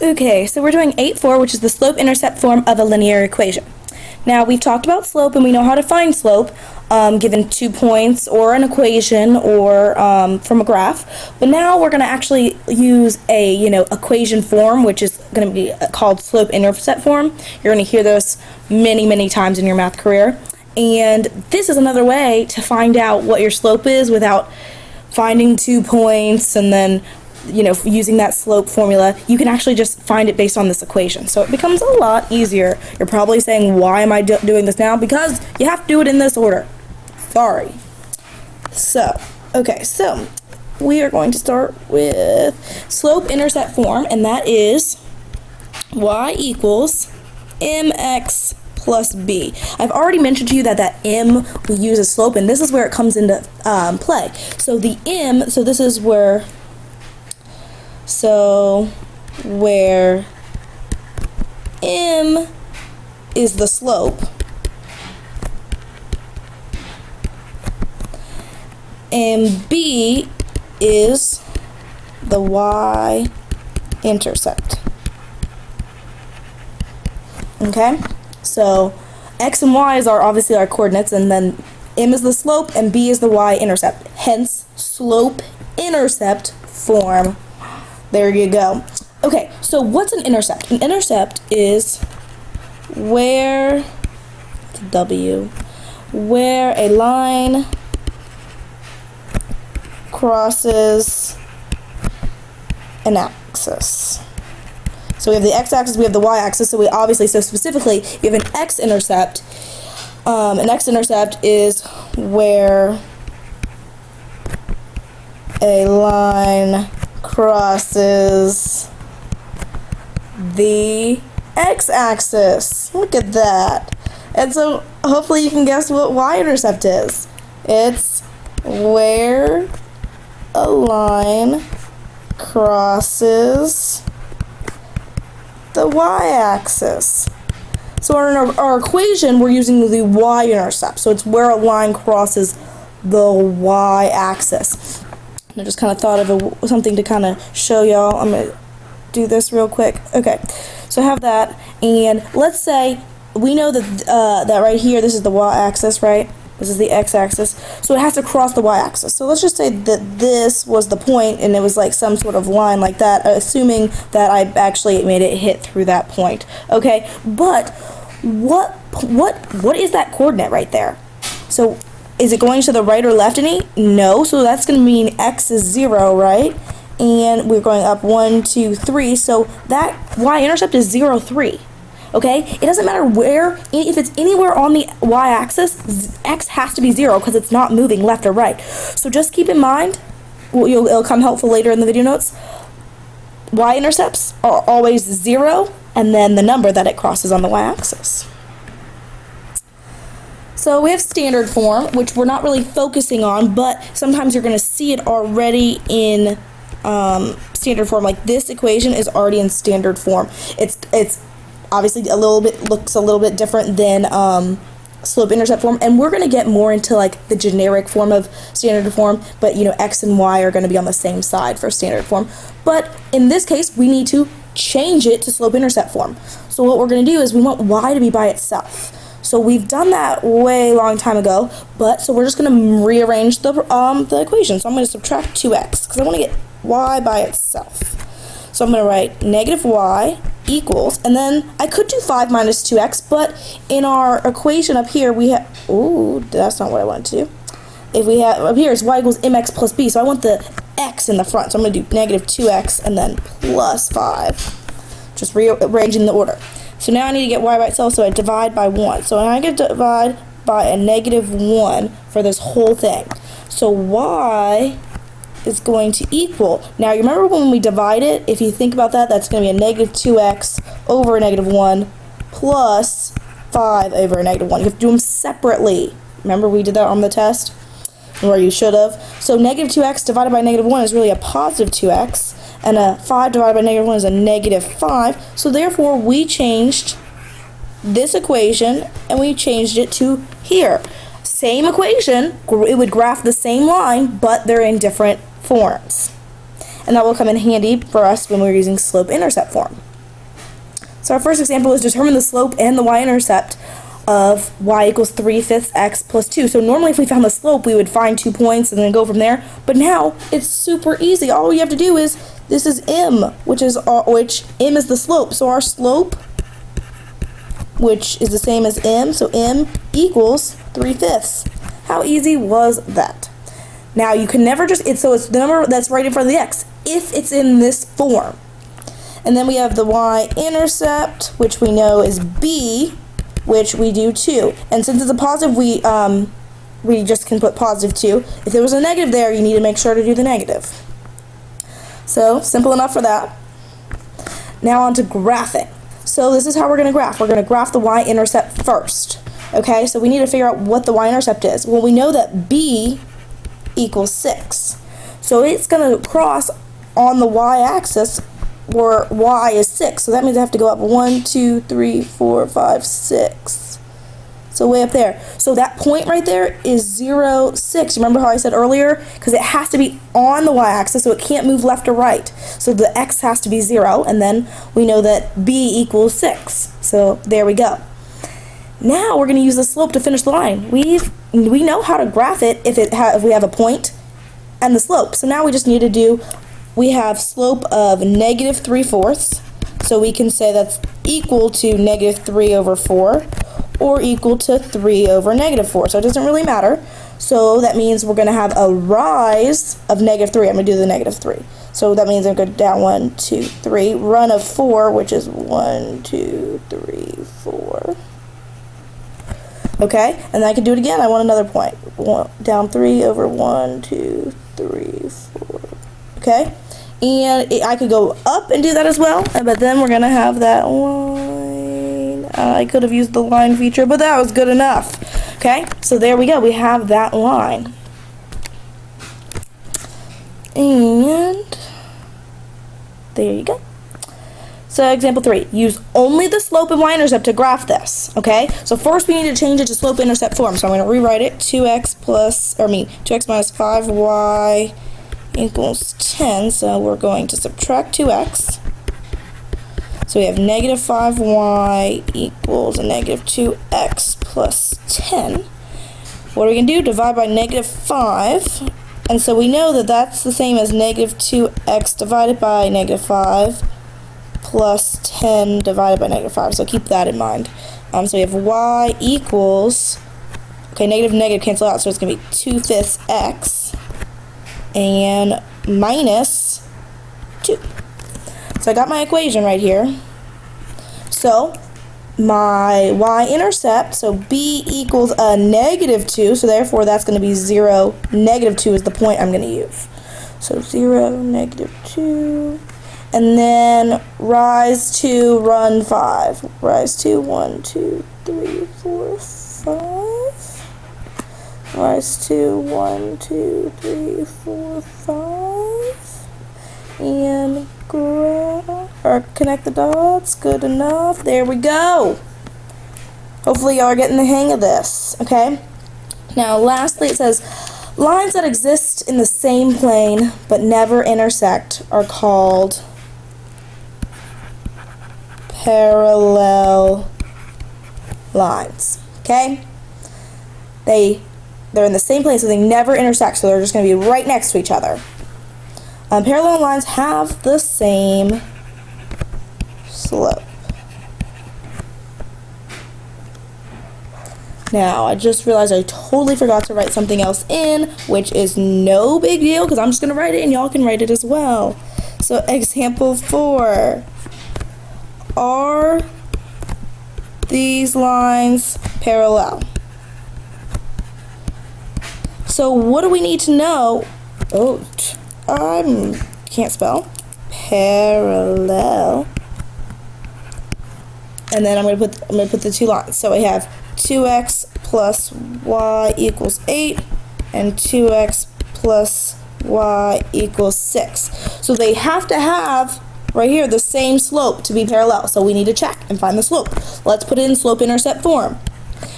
Okay, so we're doing 8-4, which is the slope-intercept form of a linear equation. Now, we've talked about slope, and we know how to find slope, given 2 points, or an equation, or from a graph. But now we're going to actually use a, equation form, which is going to be called slope-intercept form. You're going to hear those many, many times in your math career. And this is another way to find out what your slope is without finding 2 points and then using that slope formula. You can actually just find it based on this equation. So it becomes a lot easier. You're probably saying, why am I doing this now? Because you have to do it in this order. Sorry. So we are going to start with slope-intercept form, and that is y equals mx plus b. I've already mentioned to you that m we use as slope, and this is where it comes into play. So the m, this is where m is the slope, and b is the y-intercept. Okay? So x and y are obviously our coordinates, and then m is the slope and b is the y-intercept. Hence, slope-intercept form. There you go. Okay, so what's an intercept? An intercept is where a line crosses an axis. So we have the x-axis, we have the y-axis, so specifically, if you have an x-intercept, is where a line crosses the x-axis. Look at that. And so hopefully you can guess what y-intercept is. It's where a line crosses the y-axis. So in our equation, we're using the y-intercept. So it's where a line crosses the y-axis. I just kind of thought of something to kind of show y'all. I'm going to do this real quick. Okay, so I have that, and let's say we know that that right here, this is the y-axis, right? This is the x-axis, so it has to cross the y-axis. So let's just say that this was the point, and it was like some sort of line like that, assuming that I actually made it hit through that point. Okay, but what is that coordinate right there? So is it going to the right or left any? No, so that's going to mean x is 0, right? And we're going up 1, 2, 3, so that y-intercept is 0, 3. Okay? It doesn't matter where, if it's anywhere on the y-axis, x has to be 0 because it's not moving left or right. So just keep in mind, it'll come helpful later in the video notes, y-intercepts are always 0 and then the number that it crosses on the y-axis. So we have standard form, which we're not really focusing on, but sometimes you're going to see it already in standard form. Like this equation is already in standard form. It's obviously looks a little bit different than slope-intercept form, and we're going to get more into like the generic form of standard form, but x and y are going to be on the same side for standard form. But in this case, we need to change it to slope-intercept form. So what we're going to do is we want y to be by itself. So we've done that way long time ago, so we're just going to rearrange the equation. So I'm going to subtract 2x because I want to get y by itself. So I'm going to write negative y equals, and then I could do 5 minus 2x, but in our equation up here we have, that's not what I wanted to do. If we have, up here is y equals mx plus b, so I want the x in the front. So I'm going to do negative 2x and then plus 5, just rearranging the order. So now I need to get y by itself, so I divide by 1. So I get to divide by a negative 1 for this whole thing. So y is going to equal, now you remember when we divide it, if you think about that, that's going to be a negative 2x over a negative 1 plus 5 over a negative 1. You have to do them separately. Remember we did that on the test? Or you should have. So negative 2x divided by negative 1 is really a positive 2x. And a 5 divided by negative 1 is a negative 5. So therefore, we changed this equation, and we changed it to here. Same equation, it would graph the same line, but they're in different forms. And that will come in handy for us when we're using slope-intercept form. So our first example is determine the slope and the y-intercept of y equals 3/5 x plus 2. So normally if we found the slope, we would find 2 points and then go from there. But now it's super easy. All you have to do is, this is m, which m is the slope. So our slope, which is the same as m, so m equals 3/5. How easy was that? Now you can never just, it's the number that's right in front of the x, if it's in this form. And then we have the y-intercept, which we know is b, which we do 2. And since it's a positive, we just can put positive 2. If there was a negative there, you need to make sure to do the negative. So, simple enough for that. Now on to graphing. So this is how we're going to graph. We're going to graph the y-intercept first. Okay, so we need to figure out what the y-intercept is. Well, we know that b equals 6. So it's going to cross on the y-axis where y is 6. So that means I have to go up 1, 2, 3, 4, 5, 6. So way up there. So that point right there is 0, 6. Remember how I said earlier? Because it has to be on the y-axis, so it can't move left or right. So the x has to be 0, and then we know that b equals 6. So there we go. Now we're going to use the slope to finish the line. We know how to graph it if we have a point and the slope. So now we just need to do, we have slope of negative 3/4. So we can say that's equal to negative 3/4 or equal to 3/4. So it doesn't really matter. So that means we're going to have a rise of negative 3. I'm going to do the negative 3. So that means I'm going to go down 1, 2, 3. Run of 4, which is 1, 2, 3, 4. Okay, and then I can do it again. I want another point. Down 3 over 1, 2, 3, 4. Okay, and I could go up and do that as well, but then we're going to have that line. I could have used the line feature, but that was good enough. Okay, so there we go. We have that line. And there you go. So example 3, use only the slope and y-intercept to graph this, okay? So first we need to change it to slope-intercept form. So I'm going to rewrite it, 2x minus 5y equals 10. So we're going to subtract 2x. So we have negative 5y equals a negative 2x plus 10. What are we going to do? Divide by negative 5. And so we know that that's the same as negative 2x divided by negative 5. Plus 10 divided by negative 5. So keep that in mind. So we have y equals, okay, negative cancel out, so it's going to be 2/5 x and minus 2. So I got my equation right here. So my y-intercept, so b equals a negative 2, so therefore that's going to be 0. Negative 2 is the point I'm going to use. So 0, negative 2. And then rise 2, run 5. Rise 2, 1, 2, 3, 4, 5. Rise 2, 1, 2, 3, 4, 5. And connect the dots. Good enough. There we go. Hopefully y'all are getting the hang of this. Okay? Now lastly it says, lines that exist in the same plane but never intersect are called parallel lines. Okay? They're in the same place, so they never intersect, so they're just going to be right next to each other. Parallel lines have the same slope. Now, I just realized I totally forgot to write something else in, which is no big deal, because I'm just going to write it, and y'all can write it as well. So, example 4. Are these lines parallel? So what do we need to know? Oh, I can't spell. Parallel. And then I'm gonna put the 2 lines. So we have 2x plus y equals 8 and 2x plus y equals 6. So they have to have right here the same slope to be parallel. So we need to check and find the slope. Let's put it in slope-intercept form.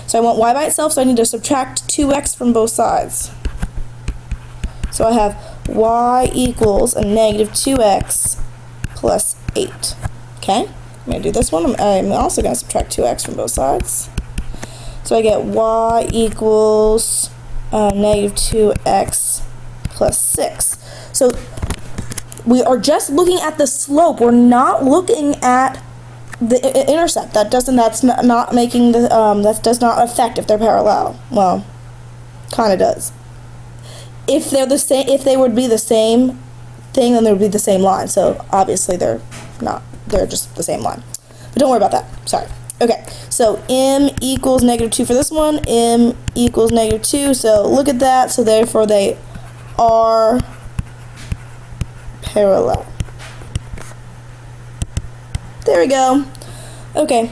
So I want y by itself, so I need to subtract 2x from both sides. So I have y equals a negative 2x plus 8. Okay? I'm going to do this one. I'm also going to subtract 2x from both sides. So I get y equals negative 2x plus 6. So we are just looking at the slope. We're not looking at the intercept. That's not making the that does not affect if they're parallel. Well, kind of does. If they're the same, if they would be the same thing, then there would be the same line. So obviously they're not. They're just the same line. But don't worry about that. Sorry. Okay. So m equals negative 2 for this one. M equals negative 2. So look at that. So therefore they are parallel. There we go. Okay.